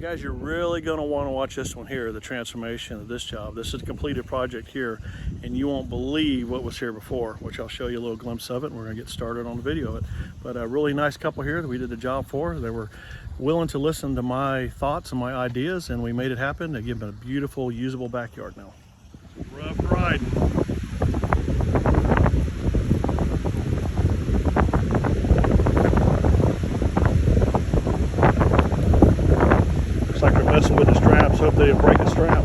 Guys, you're really going to want to watch this one here, the transformation of this job. This is a completed project here, and you won't believe what was here before, which I'll show you a little glimpse of it, and we're going to get started on the video of it. But a really nice couple here that we did the job for. They were willing to listen to my thoughts and my ideas, and we made it happen to give them a beautiful, usable backyard now. Rough riding. Like they're messing with the straps. Hope they didn't break the strap.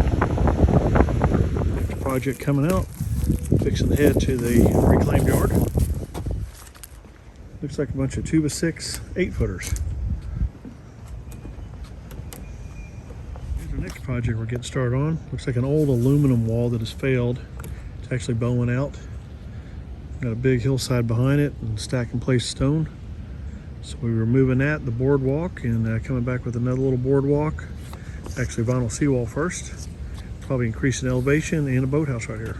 Project coming out, fixing to head to the reclaimed yard. Looks like a bunch of 2x6 8-footers. Here's our next project we're getting started on. Looks like an old aluminum wall that has failed. It's actually bowing out. Got a big hillside behind it and stack in place stone. So we're removing that, the boardwalk, and coming back with another little boardwalk. Actually vinyl seawall first. Probably increasing elevation and a boathouse right here.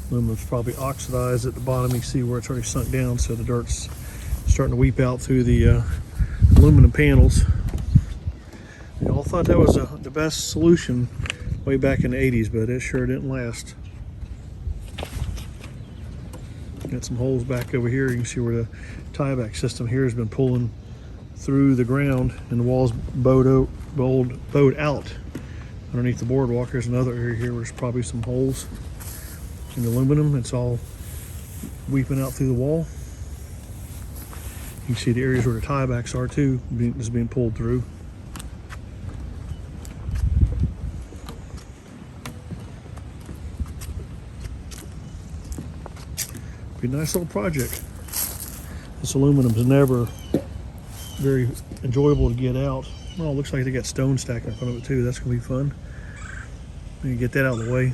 Aluminum's probably oxidized at the bottom. You can see where it's already sunk down, so the dirt's starting to weep out through the aluminum panels. They all thought that was the best solution way back in the 80s, but it sure didn't last. Got some holes back over here. You can see where the tieback system here has been pulling through the ground, and the wall's bowed out underneath the boardwalk. There's another area here where there's probably some holes in the aluminum. It's all weeping out through the wall. You can see the areas where the tiebacks are too, is being pulled through. Be a nice little project. This aluminum is never very enjoyable to get out. Well, it looks like they got stone stacked in front of it too. That's gonna be fun. You can get that out of the way.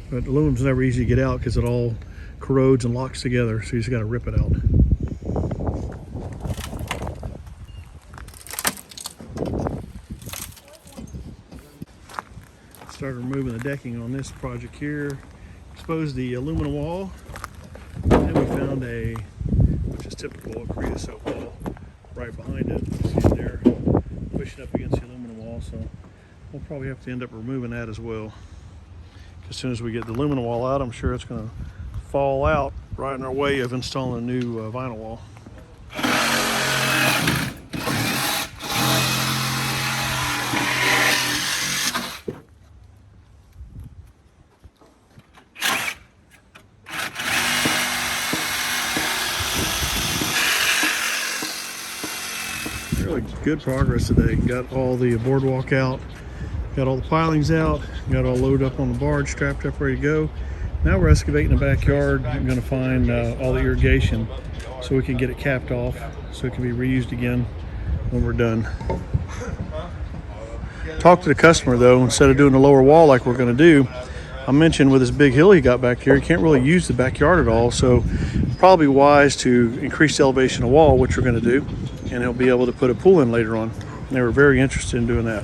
But aluminum's never easy to get out because it all corrodes and locks together, so you just gotta rip it out. Started removing the decking on this project here. Exposed the aluminum wall. And we found which is typical, a creosote wall right behind it. You see it there, pushing up against the aluminum wall. So we'll probably have to end up removing that as well. As soon as we get the aluminum wall out, I'm sure it's going to fall out right in our way of installing a new vinyl wall. Really good progress today. Got all the boardwalk out, got all the pilings out, got all loaded up on the barge, strapped up, ready to go. Now we're excavating the backyard. I'm going to find all the irrigation so we can get it capped off so it can be reused again when we're done. Talk to the customer though, instead of doing the lower wall like we're going to do. I mentioned with this big hill he got back here, he can't really use the backyard at all, so probably wise to increase the elevation of the wall, which we're going to do, and he'll be able to put a pool in later on. And they were very interested in doing that.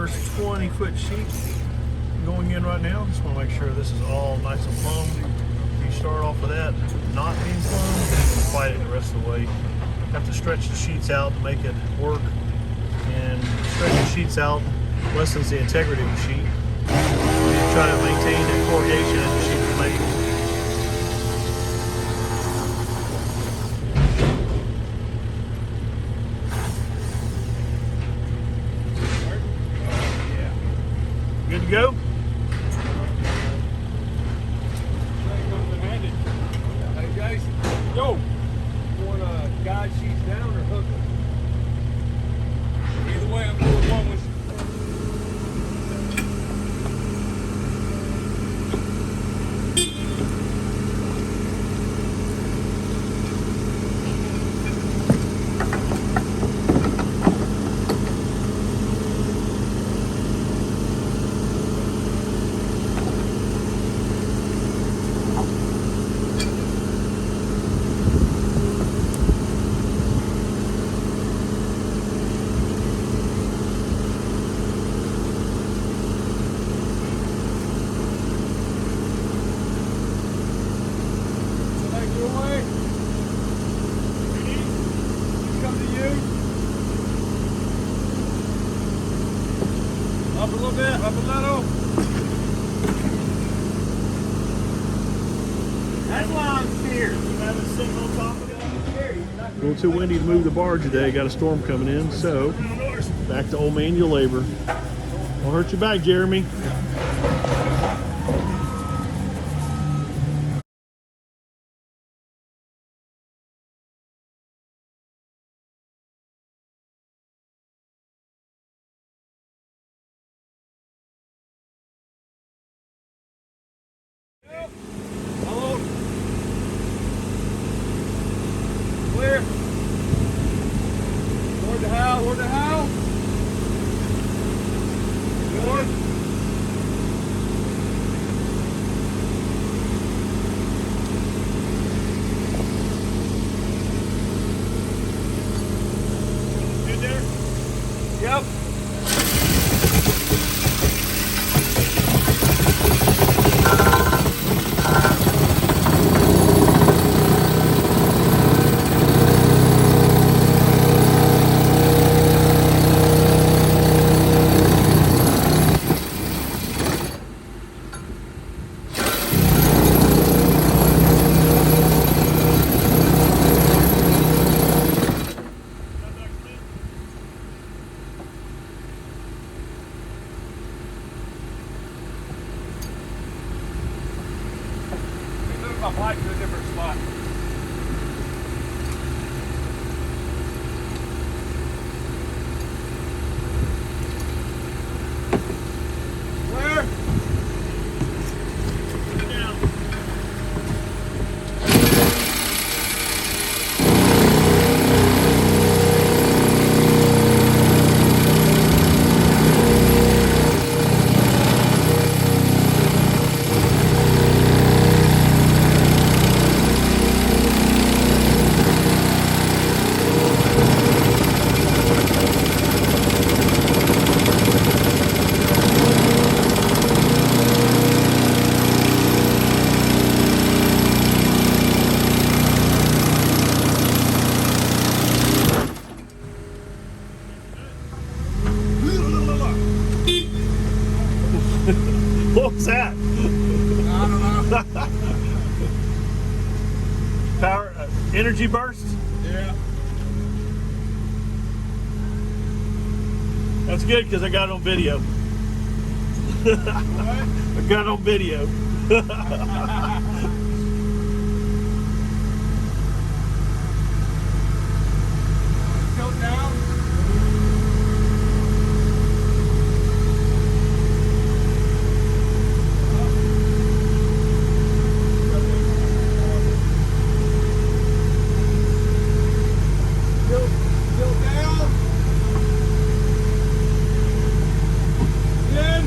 first 20-foot sheet going in right now. Just want to make sure this is all nice and plumb. If you start off with that not being plumb, then fight it the rest of the way. Have to stretch the sheets out to make it work, and stretching sheets out lessens the integrity of the sheet. You try to maintain that corrugation as the sheet is made. Good to go? Hey Jason, yo, you want guide sheets down or hook them? Either way, I'm doing one with you. Up a little bit, up a little. That's why I'm scared. You haven't sitting on top of it. A little too windy to move the barge today. Got a storm coming in, so back to old manual labor. Don't hurt your back, Jeremy. Hello. Clear. Toward the house, toward the house. Good. Good there? Yep. My pipe to a different spot. Where? Down. What was that? I don't know. Power, energy burst? Yeah. That's good because I got it on video. What? I got it on video. Tilt down. Tilt down. In.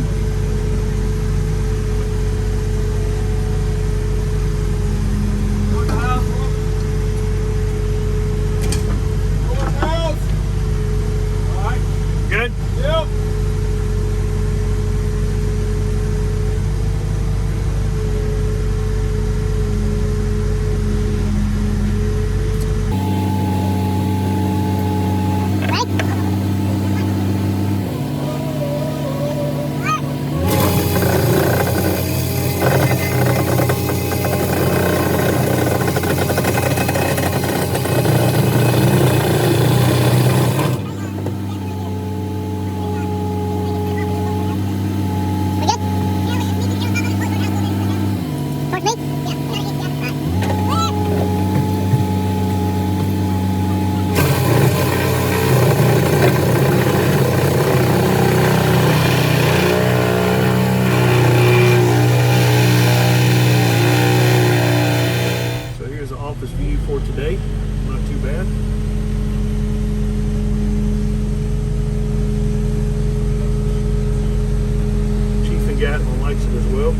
will.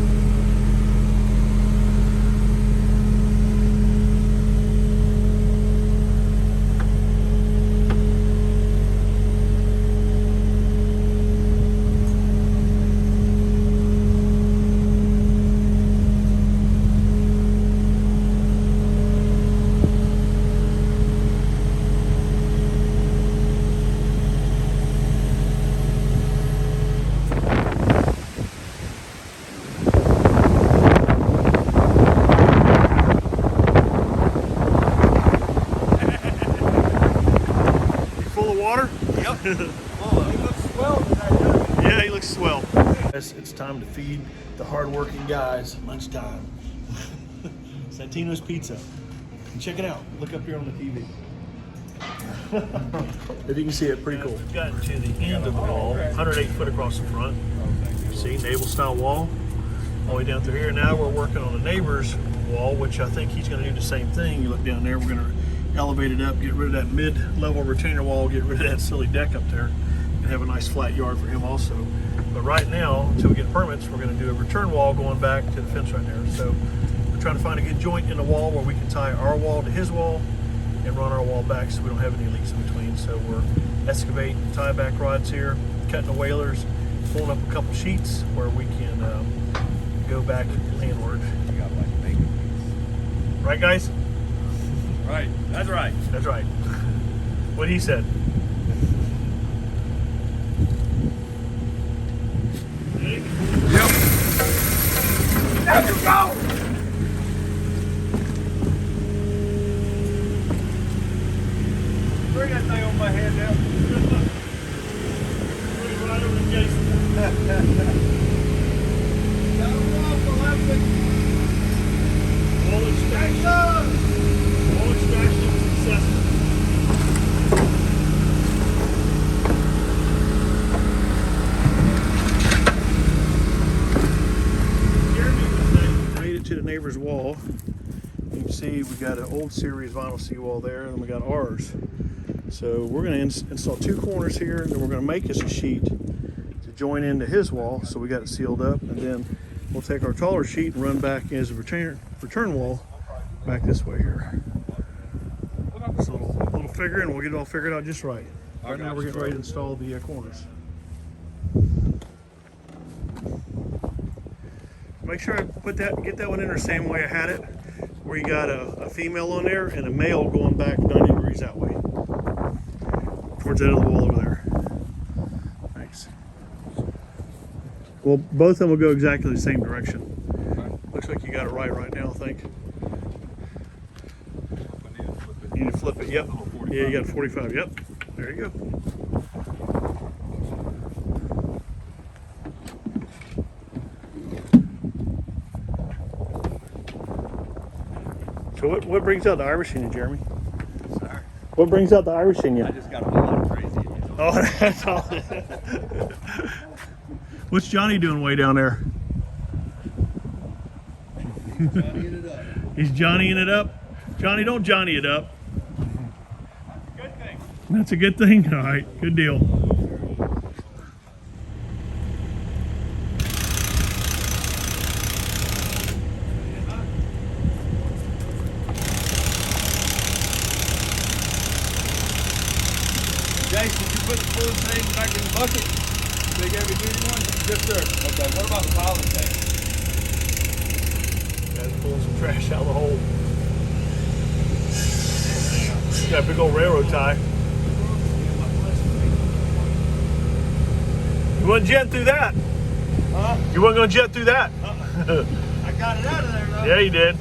Water? Yep. Oh, he looks swell tonight. Yeah, he looks swell. It's time to feed the hardworking guys at lunchtime. Santino's Pizza. And check it out. Look up here on the TV. If you can see it, pretty cool. We've gotten to the end of the wall, 108 foot across the front. See, naval style wall. All the way down through here. Now we're working on the neighbor's wall, which I think he's going to do the same thing. You look down there, we're going to elevate it up, get rid of that mid-level retainer wall, get rid of that silly deck up there, and have a nice flat yard for him also. But right now, until we get permits, we're going to do a return wall going back to the fence right there. So we're trying to find a good joint in the wall where we can tie our wall to his wall and run our wall back so we don't have any leaks in between. So we're excavating tie back rods here, cutting the whalers, pulling up a couple sheets where we can go back landward. You got like bacon. Right, guys? Right. That's right. That's right. What he said. Yep. There you go. Bring that thing on my head now. Put it right over to Jason. Got him off the left. Wall extraction. Wall extraction successful. Made it to the neighbor's wall. You can see we got an old series vinyl seawall there, and we got ours. So we're going to install two corners here, and then we're going to make us a sheet to join into his wall. So we got it sealed up, and then we'll take our taller sheet and run back as a return wall back this way here. It's a little figure, and we'll get it all figured out just right. Right now we're getting ready to install the corners. Make sure I get that one in the same way I had it, where you got a female on there and a male going back 90 degrees that way, towards that other wall over there. Thanks. Well, both of them will go exactly the same direction. Looks like you got it right now, I think. You need to flip it, yep. Yeah, you got 45, yep. There you go. So what brings out the Irish in you, Jeremy? Sorry. What brings out the Irish in you? I just got a whole lot of crazy in you. Oh, that's all. What's Johnny doing way down there? Johnnying it up. He's Johnnying it up. Johnny, don't Johnny it up. Good thing. That's a good thing? All right, good deal. Jason, did you put the full thing back in the bucket? Big heavy duty one? Yes, sir. Okay, what about the piling tank? Guys pulling some trash out of the hole. Got a big old railroad tie. You wasn't jetting through that. Huh? You wasn't going to jet through that. I got it out of there, though. Yeah, you did.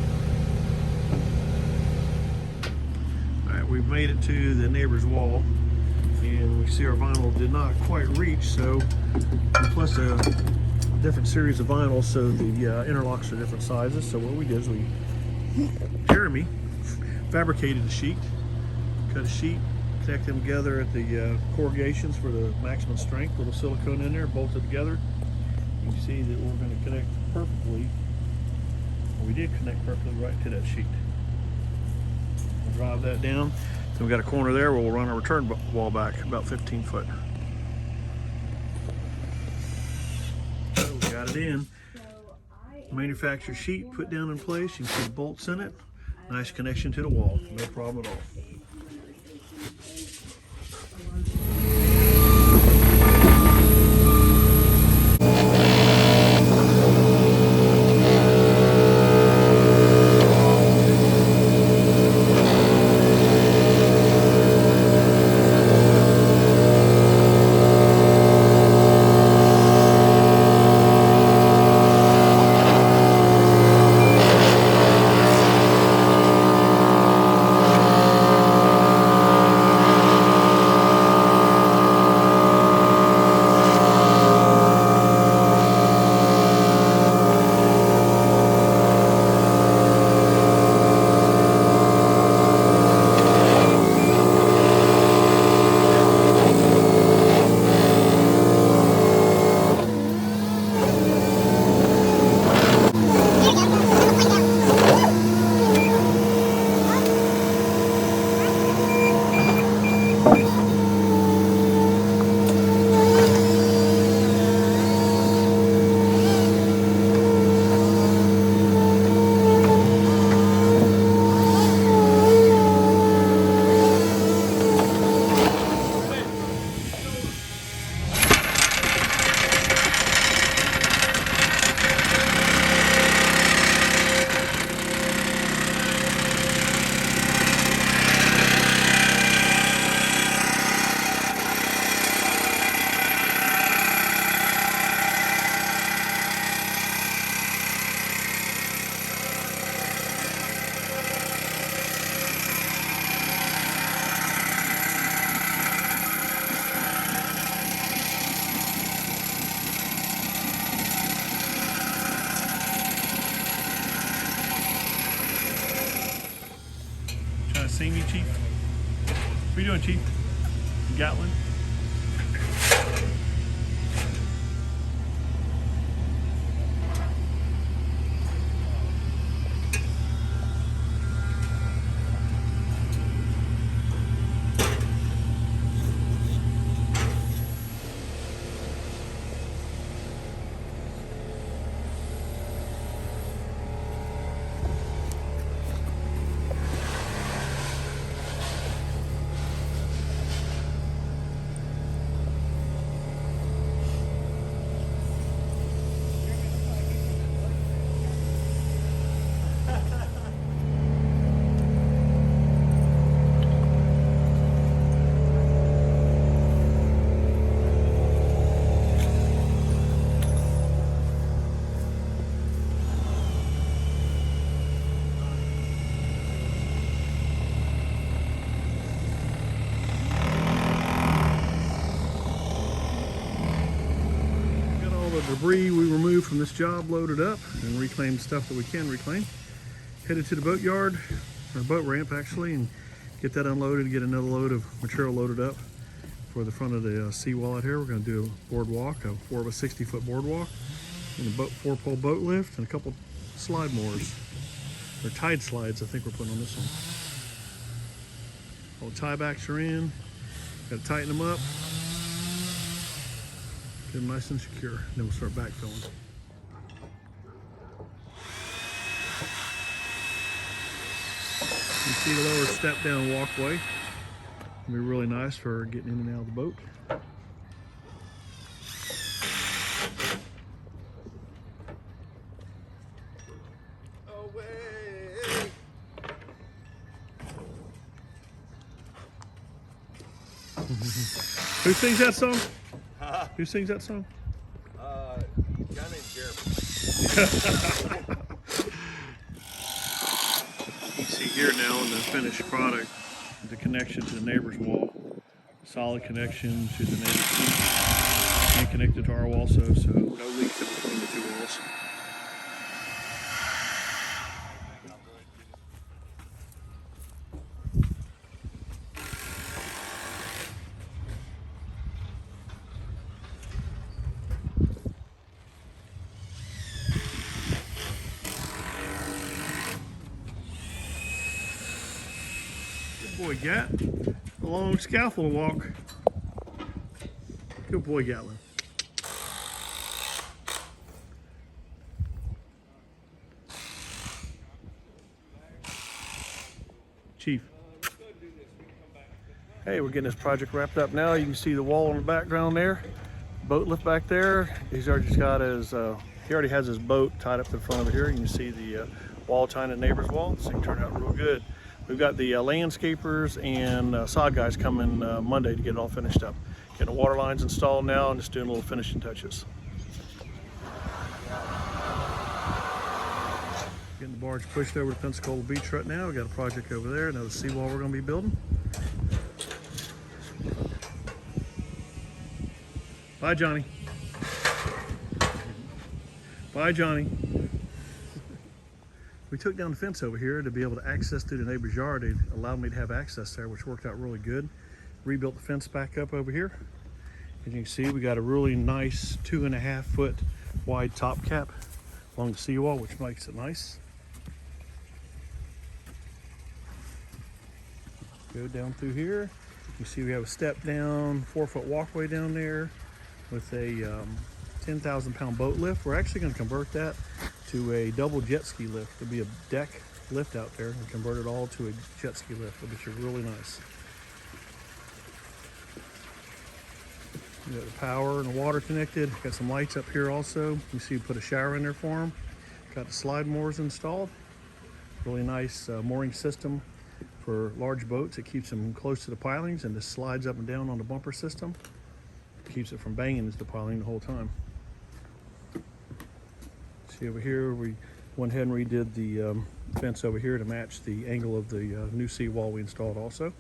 All right, we've made it to the neighbor's wall, and we see our vinyl did not quite reach, so plus a different series of vinyl, so the interlocks are different sizes. So what we did is Jeremy fabricated a sheet, cut a sheet, connect them together at the corrugations for the maximum strength, little silicone in there, bolted together. You can see that we're going to connect perfectly. We did connect perfectly right to that sheet. We'll drive that down. Then we got a corner there where we'll run our return wall back about 15 foot. So we got it in. So Manufactured sheet put down in place. You can see the bolts in it. Nice connection to the wall. No problem at all. See me, Chief? What are you doing, Chief? Gatlin? Debris we removed from this job loaded up and reclaimed stuff that we can reclaim. Headed to the boat yard, or boat ramp actually, and get that unloaded, get another load of material loaded up for the front of the seawall out here. We're going to do a boardwalk, a 4 of a 60-foot boardwalk, and a 4-pole boat lift, and a couple slide moors, or tide slides I think we're putting on this one. All the tie backs are in, got to tighten them up. Get them nice and secure. Then we'll start backfilling. You see the lower step down walkway. It'll be really nice for getting in and out of the boat. Who sings that song? Who sings that song? A guy named Jeremy. You see here now in the finished product, the connection to the neighbor's wall. Solid connection to the neighbor's seat. And connected to our wall also, so no leaks in between the two walls. Boy, Gat. A long scaffold walk. Good boy, Gatlin. Chief. Hey, we're getting this project wrapped up now. You can see the wall in the background there. Boat lift back there. He's already just got his, he already has his boat tied up to the front of it here. You can see the wall tying the neighbor's wall. This thing turned out real good. We've got the landscapers and sod guys coming Monday to get it all finished up. Getting the water lines installed now and just doing little finishing touches. Getting the barge pushed over to Pensacola Beach right now. We got a project over there, another seawall we're going to be building. Bye, Johnny. Bye, Johnny. We took down the fence over here to be able to access through the neighbor's yard. It allowed me to have access there, which worked out really good. Rebuilt the fence back up over here. As you can see, we got a really nice 2.5 foot wide top cap along the seawall, which makes it nice. Go down through here. You see we have a step down, 4 foot walkway down there with a 10,000 pound boat lift. We're actually going to convert that to a double jet ski lift. There'll be a deck lift out there and convert it all to a jet ski lift, which is really nice. You got the power and the water connected. Got some lights up here also. You see we put a shower in there for them. Got the slide moors installed. Really nice mooring system for large boats. It keeps them close to the pilings and just slides up and down on the bumper system. Keeps it from banging into the piling the whole time. See over here, we went ahead and redid the fence over here to match the angle of the new seawall we installed also.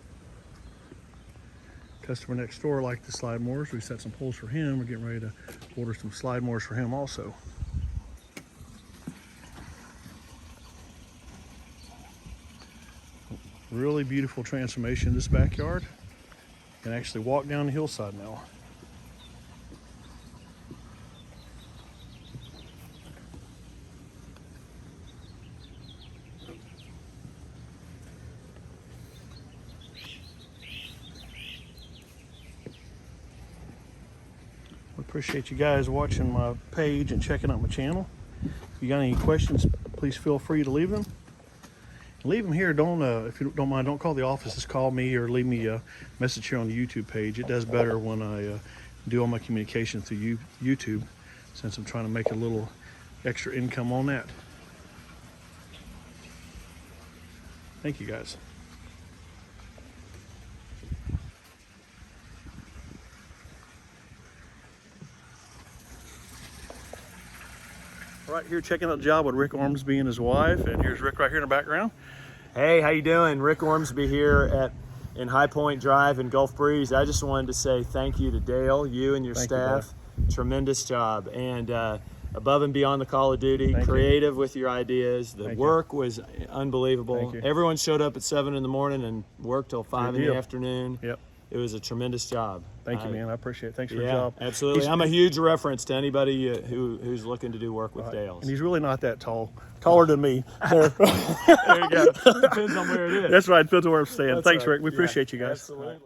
Customer next door liked the slide moors. We set some poles for him. We're getting ready to order some slide moors for him also. Really beautiful transformation in this backyard. You can actually walk down the hillside now. We appreciate you guys watching my page and checking out my channel. If you got any questions, please feel free to leave them. Leave them here. Don't if you don't mind, don't call the office. Just call me or leave me a message here on the YouTube page. It does better when I do all my communication through YouTube, since I'm trying to make a little extra income on that. Thank you guys. Right here checking out the job with Rick Ormsby and his wife, and here's Rick right here in the background. Hey, how you doing? Rick Ormsby here in High Point Drive in Gulf Breeze. I just wanted to say thank you to Dale, you and your staff. Tremendous job, and above and beyond the call of duty, creative with your ideas. The work was unbelievable. Everyone showed up at 7 in the morning and worked till 5 in the afternoon. Yep. It was a tremendous job. Thank you, man. I appreciate it. Thanks for the job. Absolutely. I'm a huge reference to anybody who's looking to do work with Dale. And he's really not that tall. Taller than me. There. There you go. Depends on where it is. That's right. Depends on where I'm staying. That's Thanks, right. Rick. We appreciate you guys. Absolutely.